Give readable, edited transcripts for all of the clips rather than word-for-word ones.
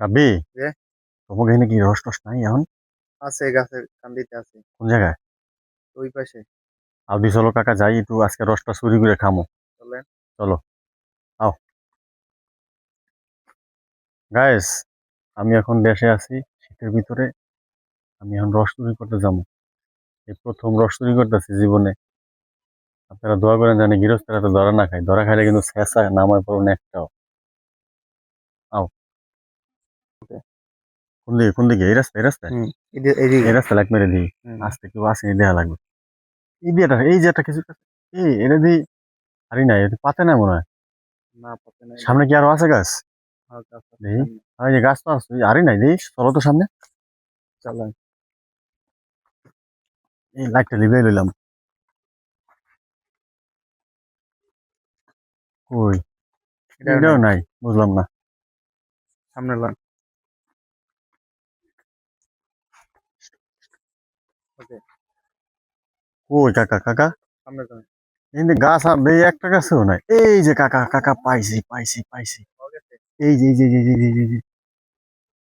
রাব্বি, যে তোমাকে এখানে কি রস টস নাই এখন? আছে গাছের কান্দিতে আছে কোন জায়গায়? ওই পাশে। আলবি চলো কাকা, যাই একটু আজকে রসটা চুরি করে খামো। চলেন। চলো, আও গাইস। আমি এখন দেশে আছি, শীতের ভিতরে। আমি এখন রস চুরি করতে যাবো। এই প্রথম রস চুরি করতেছি জীবনে। আপনারা দোয়া করেন জানি গৃহস্থরা তো ধরা না খায়, ধরা খাইলে কিন্তু শেষা নামায় পড়ুন একটাও। আও, কোন দিকে এই রাস্তা, এই রাস্তায়? হুম, এদিকে। এই রাস্তা লাইট মেরে দিই। হুম, আস্তে কেউ আসেনি, দেয়া লাগবে। এই যে একটা কিছু, এটা দিই। আরে না, এটা পাতে না মনে হয়। না পাতে নাই সামনে কি আরো আছে গাছ? আর গাছ আছে দেখি। সামনে। আর এই যে গাছ তো আছে, আরে নাই দেই, চলো তো সামনে। চলেন। এই লাইটটা লিভে লইলাম। কই? এটাও এটাও নাই। নাই, বুঝলাম না। সামনে লন। ওকে। কই কাকা, কাকা? সামনে যান। এই গাছ আর দেই, একটা গাছও নাই। এই যে কাকা, কাকা পাইছি, পাইছি, পাইছি। পাওয়া গেছে। এই যে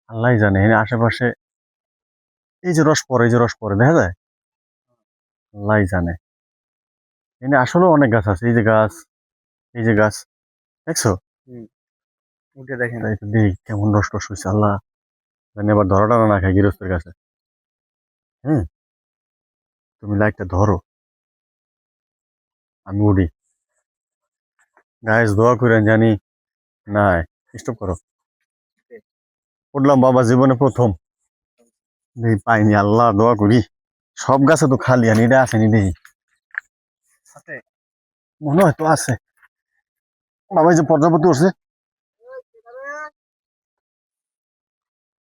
আল্লাহ জানে এখানে আশেপাশে। এই যে রস পড়ে, এই যে রস পড়ে দেখা যায়। আল্লাহ জানে। এখানে আসলে অনেক গাছ আছে, এই যে গাছ, এই যে গাছ, দেখছো? হুম, উঠে দেখেন। তাই তো দেখি কেমন রস টস হয়েছে, আল্লাহ জানি আবার ধরাটা না খাই গৃহস্থের কাছে। হ্যাঁ, তুমি লাইটটা ধরো, আমি উঠি। গাছ দোয়া করেন জানি। নাই, স্টপ করো। উঠলাম বাবা, জীবনে প্রথম। দেখি পাইনি, আল্লাহ দোয়া করি। সব গাছে তো খালি, আর এটা আসেনি দেখি। আছে। মনে হয় তো আছে। বাবা, এই যে প্রজাপতি উঠছে।